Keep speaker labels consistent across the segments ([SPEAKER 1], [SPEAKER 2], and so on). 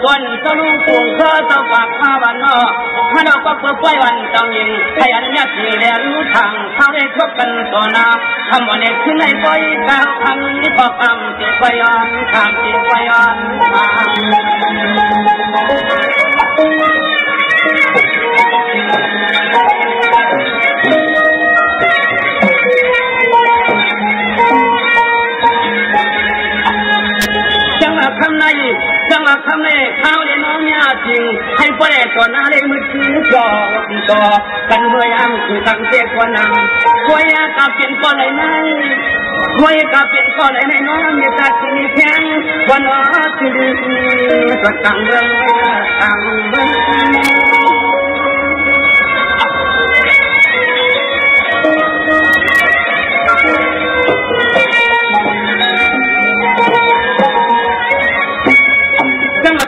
[SPEAKER 1] ต้นสลุงปุ่งเธอเจ้าปากมาวันนอถ้าเราก็เปิดไว้วันเจ้ายิงให้อันนี้ที่แลรู้ทางเขาได้คบกันต่อหน้าทำวันนี้ขึ้นในก้อยก้าวทำนี้พอคำจิตไปย้อนคำจิตไปย้อนคำในจังหวะคำในข้าวเลยน้องยาจริงให้พ่อแม่ก่อนหน้าเลยมือถือจ่อกันเมื่อยามคือตั้งเจ็บวันนั้นพ่อยากับเป็นพ่อเลยนั่งพ่อยกับเป็นพ่อเลยในน้องมีตาที่มีแข็งวันน้อที่ดีก็ตั้งเรื่องตั้งเรื่อง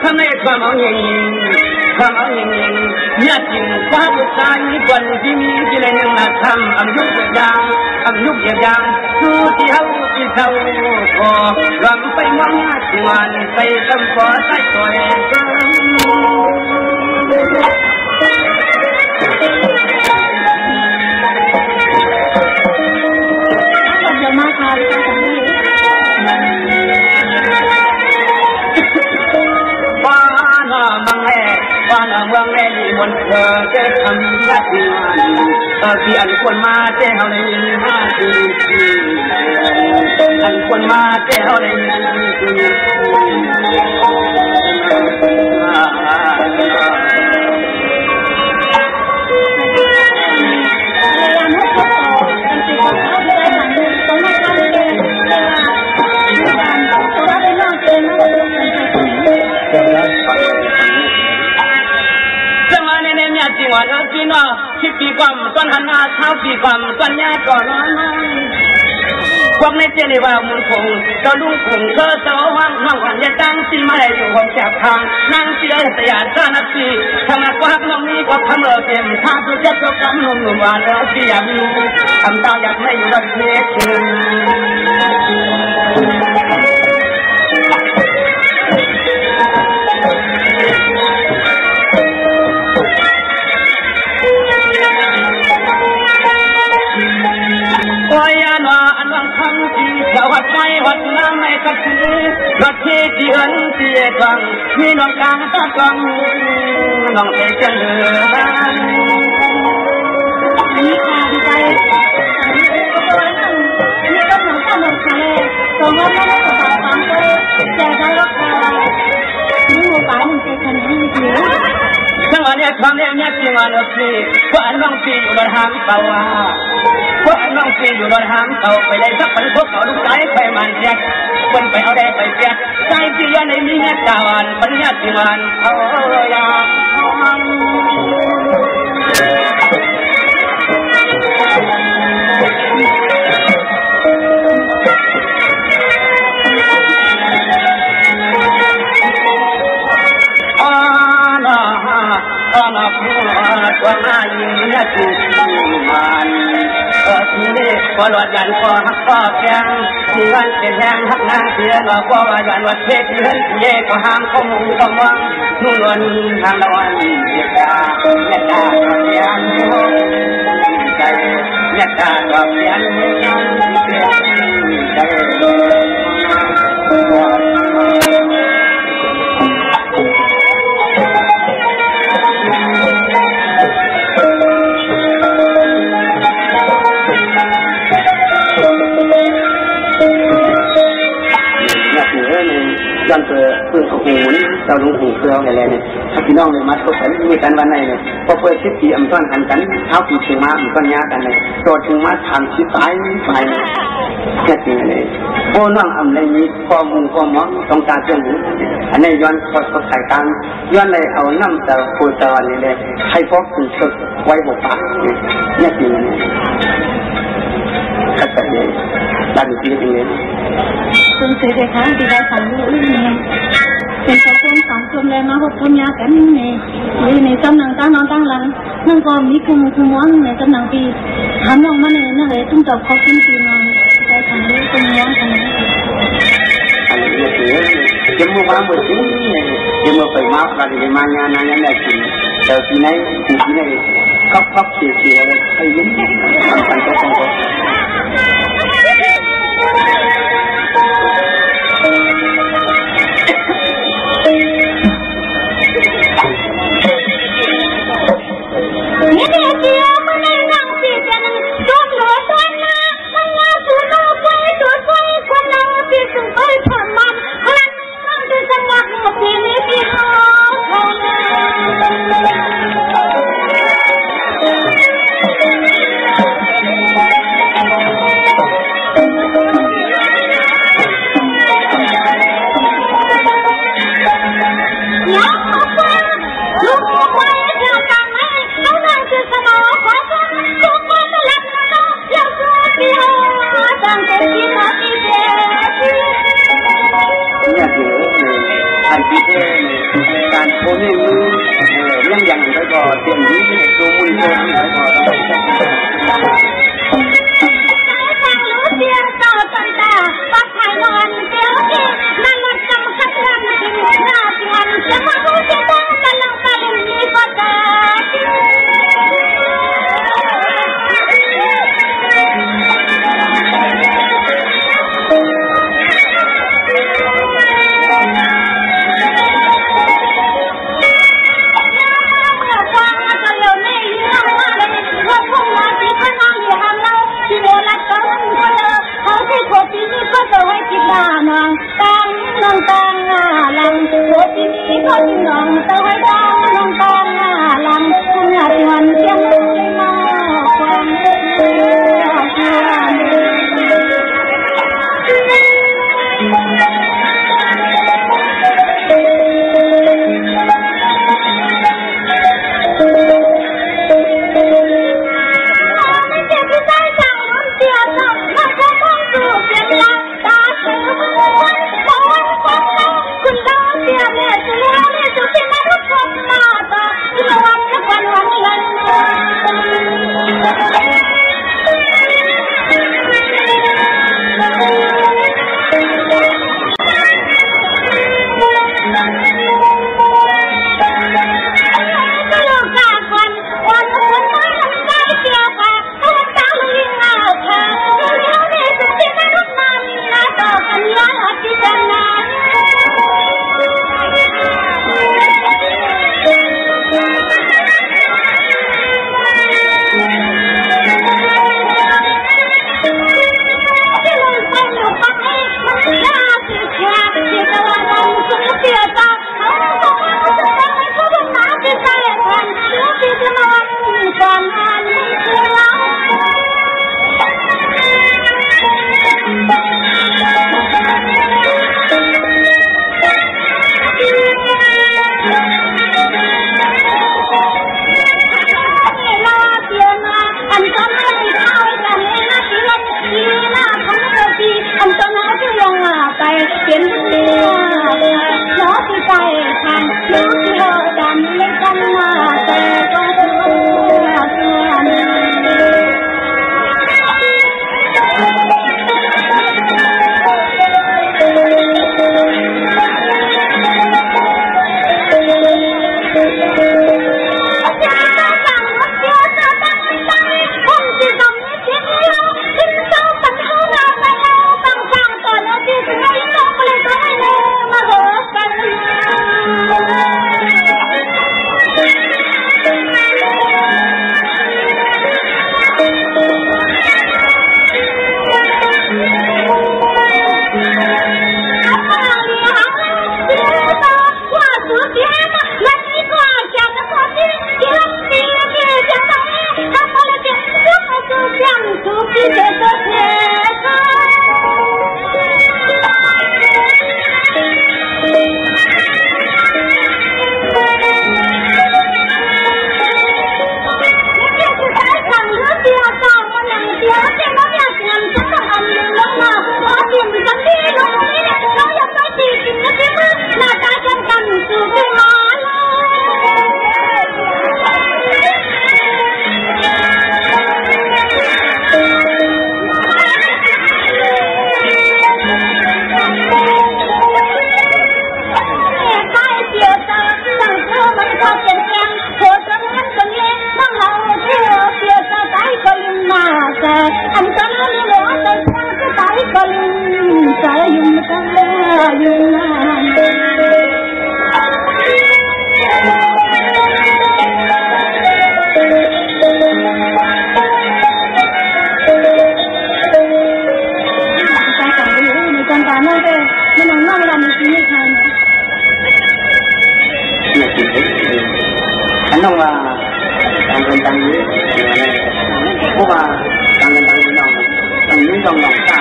[SPEAKER 1] ทำในความเอาเงินความเอาเงินเนี่ยจริงฟ้าบุษราญี่ปุ่นที่มีที่ไรหนึ่งมาทำอำยุกยางสู้ที่เขาที่เขาพอรำไปมองหน้าที่วันไปตำขอใส่ตัวเองจะมาทานบ้านเมืองแม่ดีบนเธอจะทำหน้าที่ที่อันควรมาเจ้าในห้าทีอันควรมาเจ้าในจริงว่าเราจีน่าคิดปีความต้นหันหน้าเท้าปีความต้นยาก่อนความในเจริญว่ามุนคงเราลุงคงเธอเจ้าว่างน้องวันยาตั้งที่มาได้อยู่ห้องแคบทางนั่งเสียสยามซานักสีทำงานกว้างน้องนี้ก็ทำเลิกเต็มทางตัวเจ้าก็กำนุ่มว่าเราเสียมีทำตาอยากไม่อยู่วันเที่ยงวัดไม้วัดน้ำไม่กัดซื้อวัดที่ที่เอิญเสียกลังมีน้องกลางตากลังน้องเอกจังเลยบ้านนี่ค่ะดีใจนี่ก็เหมือนกันหมดเลยตรงนั้นไม่ได้ประสานฟังเลยใจใจรักค่ะนี่หัวป่าหนึ่งใจคนนี้มีเยอะจังหวะนี้ความเลี้ยงเนี่ยจริงวันละสิว่าน้องปีอยู่บนหางเต่าพวกน้องปีอยู่บนหางเต่าไปได้สักปันพวกเขาลูกใจไปมันแยกคนไปเอาได้ไปเปียกใจที่ยันในมีเงี้ยตาวันปัญญาที่มันเขาอยากว่าหน้ายิงเนี่ยจุดมันทีนี้พอหลอดยันพอหักพอแพงที่วันเป็นแหงหักนางเสียหลอกว่ายันวัดเทศที่เห็นเย่ก็ห้ามข้อมูลข้อมังนุ่งนวลทางละวันเดียดาเดียดาเดียนใจเดียดาก็เดียนใจย้อนเพื่อของหูนี่เราลงหูเพื่ออะไรเนี่ยถ้าพี่น้องเลยมาทบกันมีกันวันไหนเนี่ยพอเปิดชิดปีอัมต้นหันกันเท้าปีเชียงมาอัมต้นยากันเลยตัวถึงมาทำชิดซ้ายไปแค่จริงเลยโอ้น้องอัมในนี้ข้อมูลข้อม้องต้องการเรื่องนี้อันนี้ย้อนพอสายกลางย้อนเลยเอาน้ำแต่โคตรวันนี้เลยให้พวกถึงสดไว้บกปากเนี่ยจริงเลยขัดใจเลยดันตีจริงเลย
[SPEAKER 2] คุณสื่อเด็กค่ะที่ได้ฟังรู้นี่เป็นสองกลุ่มเลยมาพบคนยากันนี่ในจำนวนตั้งน้องตั้งหลังนั่งก็มีคุมม้วนในจำนวนปีทำลงมาเลยนั่นเลยต้องจบเขากินปีนอนได้ฟังรู้คนม้วนกัน
[SPEAKER 1] อันนี้ถือ jemu mamu sini jemu pemah kalau di mana nanya lagi tapi ini kap sih ini sampai kosongการโอนเงินเรื่องอย่างไรก็เตรียมนี้ดูมือตัวนี้ก็
[SPEAKER 2] anh ta nói lẽ tại sao cái tay con saya dùng ta dùng con ta nói thế mình nói làm gì như thế này
[SPEAKER 1] chị thấy anh ông là tăng gần tăng dưới cô bà tăng gần tăng dưới nào tăng dưới trong lòng ta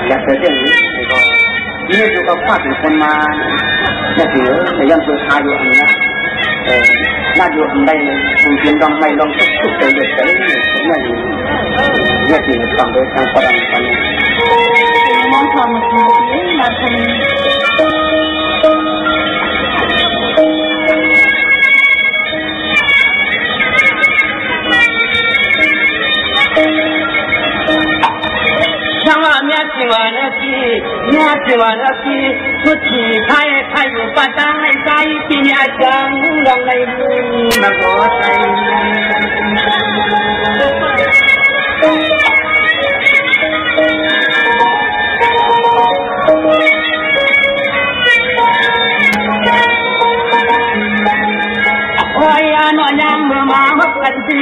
[SPEAKER 1] อยากเจอเรื่องนี้ก็นี่คือเขาพาถึงคนมาจะถือแต่ยังตัวชายอยู่อันนี้น่าอยู่อันใดคุณเพียงลองไม่ลองทุกๆใจเด็ดใจนี่เนี่ยจริงฟังโดยทางฝรั่งกัน
[SPEAKER 2] มองความมันคือมาทำ
[SPEAKER 1] Nyati suci kai padang sai pinya jang long lai nago sai Oi ano yang ma kan ti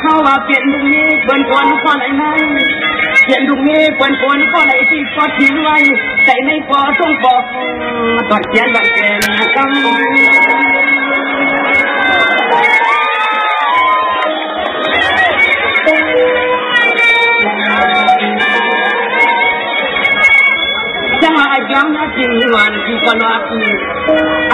[SPEAKER 1] khau wa pian dung ni ben kon ko lai nai pian dung ni ben kon ko lai ti ko ti lai sai nei ko tong ko to chian ban ke kam Jangan ajangnya tinggal di kolat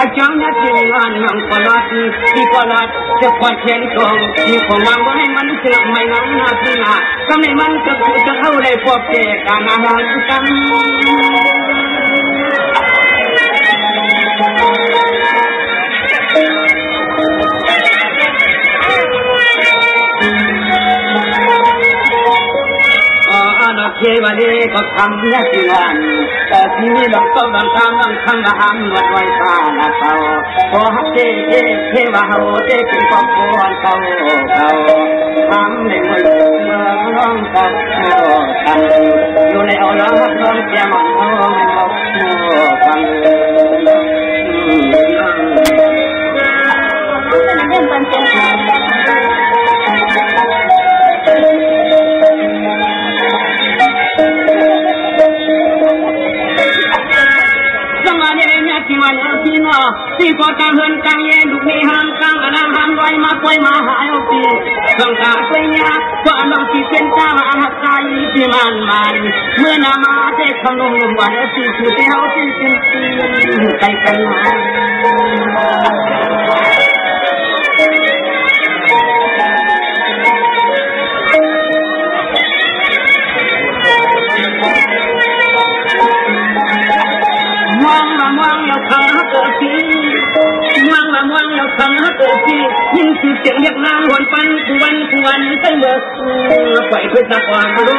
[SPEAKER 1] ajangnya tinggal yang kolat di kolat cepat jengkong di komang boleh manusia mainan nasional kami mantap sudah oleh pope karena halusan Kewali kau kamnya siwan, sini longkang longkang longkang laham wadwai sana kau, kau hati kewa hati kau kau kam dengan longkang kau kam, yule orang orang kiamat orang kam. Si có càng hơn càng nhẹ đục mi ham càng ở đang ham đôi mà quay mà hại ông chị càng cả quay nhà vợ lòng chị trên cha mà ăn hạt cay chị màn mưa nào mà thế không đông đông quả nữa chị chú theo chị tay cay Muang là khang hát ở phía muang là khang hát ở phía nhưng sự tiếng Việt Nam hoàn quan say mơ quậy quyết ta quàng luôn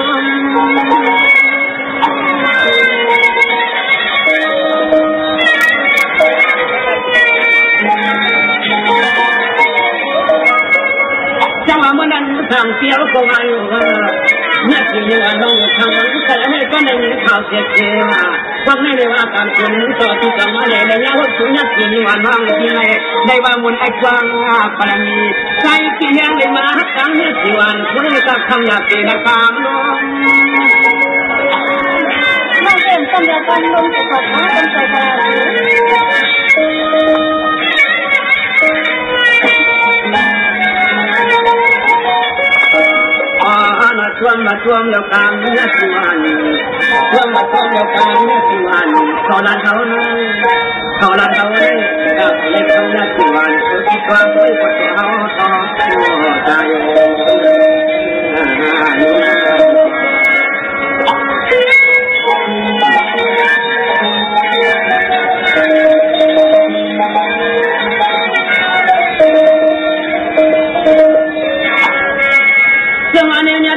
[SPEAKER 1] chẳng mà muốn ăn thằng tiêu không ai nhất thì như là nông thằng cái này con này khảo thiệt mà không nên để vào cảm xúc cho thì chẳng mà để nhau hút nhất thì như là nông thì này đây là muốn anh quang para mi sai thì yang để mà hát sáng như thì hoàn cũng người ta không nhạc thì là phàm luôn
[SPEAKER 2] nông dân không được con luôn thì có con phải là
[SPEAKER 1] Tuam lo kamnya tuan, tuam lo kamnya tuan. Kaulah tahu kau boleh kamnya tuan. Suci tuan boleh tahu tayo.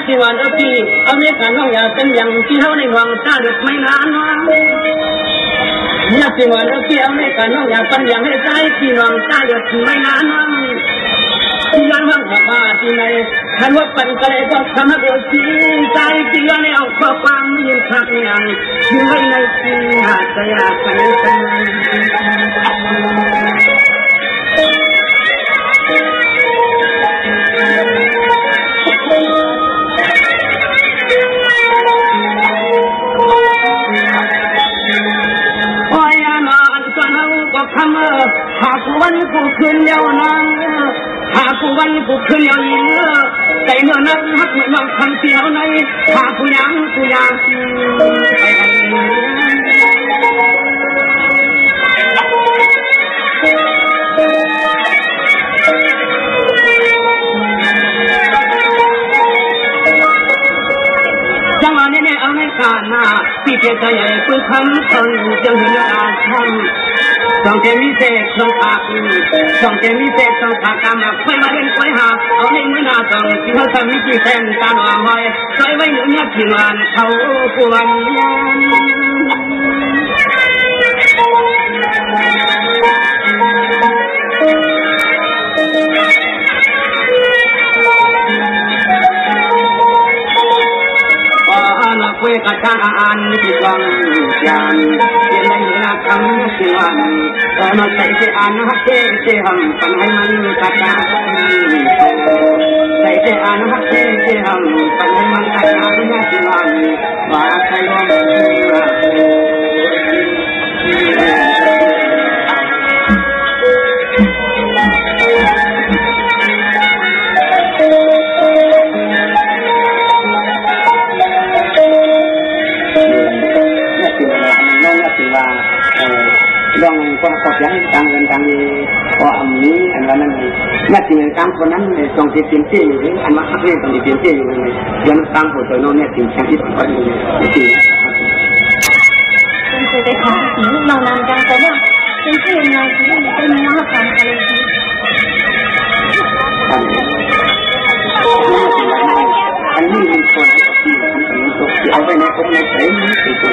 [SPEAKER 1] Tuan api, Amerika nong ya tenjang kihau ni wang tarik mainan wang. Ya tuan api Amerika nong ya tenjang hesai kihau tarik mainan wang. ยันว่าหัวมาที่ไหนทันว่าเป็นกระไรก็ทำให้เราสีใจเสียในเอาข้อความยืนทักยังอยู่ไว้ในที่หาใจอยากกันกันหากวันกูคืนเดียวนั้นหากวันกูคืนเดียวยิ่งใจเมื่อนั้นหักเหมือนว่าคำเสียวในหากกูยังจังหวะนี้เอาในการหน้าที่เพียงใจใหญ่เพื่อคำคนจะเห็นอาทำสองเจมิเศษสองขาสองเจมิเศษสองขากำลังไฟมาเล่นไฟหาเอาในมือหน้าสองที่เขาทำมิจิแทนตาหน่อหอยใส่ไว้หนุนยัดที่งานเขาปวนคุยกับทางอ่านที่กองยานเย็นในนาคำสิวันมาใส่เสียอ่านฮักเสียหำปันให้มันกัดตาใส่เสียอ่านฮักเสียหำปันให้มันกัดตาเนี่ยสิวันว่าใครว่าลองก็ขอบยังต่างเงินต่างนี้พออันนี้อันนั้นน่าจริงตามคนนั้นตรงที่เปลี่ยนเตี้ยอยู่ที่อันว่าเรื่องตรงที่เปลี่ยนเตี้ยอยู่เลยยังตามหัวใจโน้นเนี่ยจริงแค่ที่ผมว่าอยู่จริง
[SPEAKER 2] คุณเคยไปถามถึงเรานานจังแต่ว่าจริงๆเราเป็นมหาการอะไร
[SPEAKER 1] อันนี้มีคนที่เอาไปในคนในใจนี้คือตัว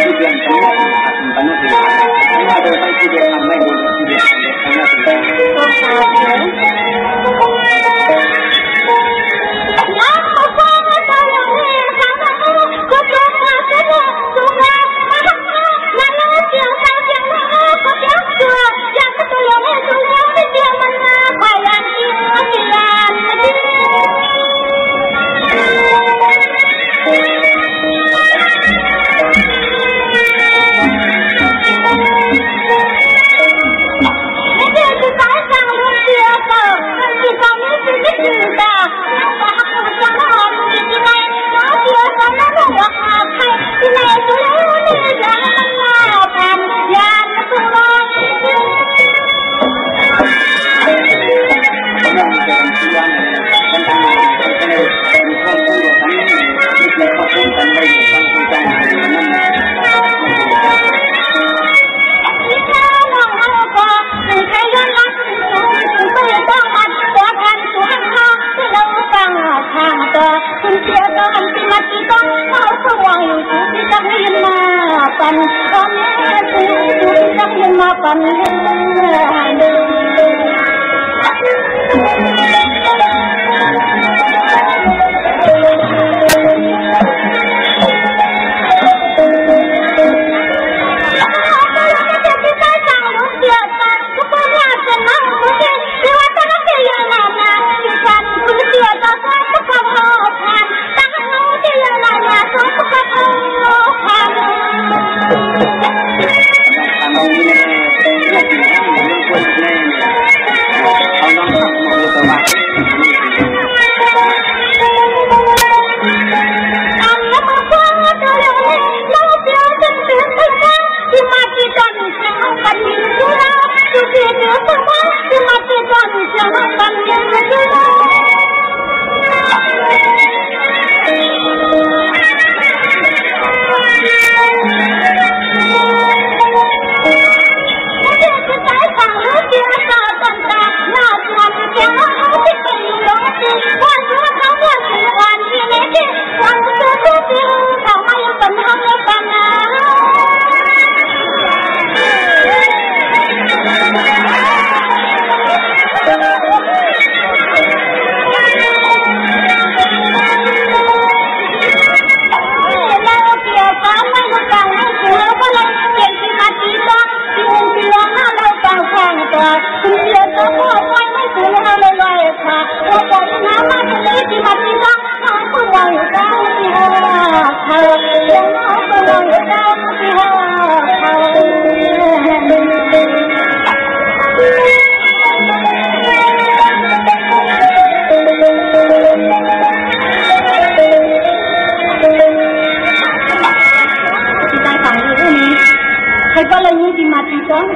[SPEAKER 1] ที่เรียนทั้งหมดปัญญาไม่โดยไปที่เรียนทำไม่โดยที่เรียน
[SPEAKER 2] ปัน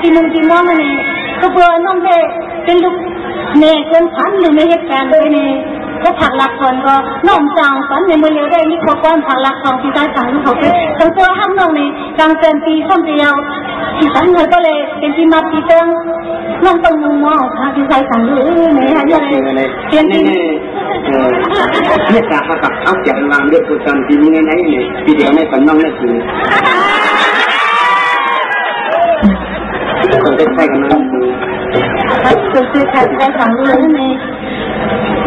[SPEAKER 2] ที่มึงที่มองนี่ก็เบื่อน้องเด็กเป็นลูกแม่คนพันหรือไม่เหตุการณ์เลยนี่ก็ผักหลักคนก็น้องจางฝันในมือเลี้ยวได้นี่เขาก้อนผักหลักของที่ได้สั่งเขาไปทั้งตัวห้ามน้องนี่กลางเป็นปีส้มเดียวที่สั่งเลยก็เลยเป็นที่มาปีเติ้งน้องต้องมองค่ะที่ได้สั่งเลยนี่ฮะยังเปลี่ยนที่
[SPEAKER 1] เนี่ยการประกาศเอาจากวางเรื่องตัวกันที่นี่ไงเนี่ยปีเดียวไม่ฝันน้องเลยคือต้องได้ใช้กันนะ
[SPEAKER 2] คือใครได้สั่งเลยนี่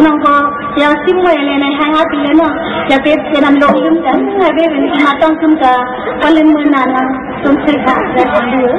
[SPEAKER 2] น้องก็เดี๋ยวซิมไว้เลยในห้างอาทิตย์เลยเนาะจะเป็นนำลงลืมกันให้เป็นที่มาต้องขึ้นกับวันลืมมือนานนะต้องใช้ค่ะได้สั่งเลย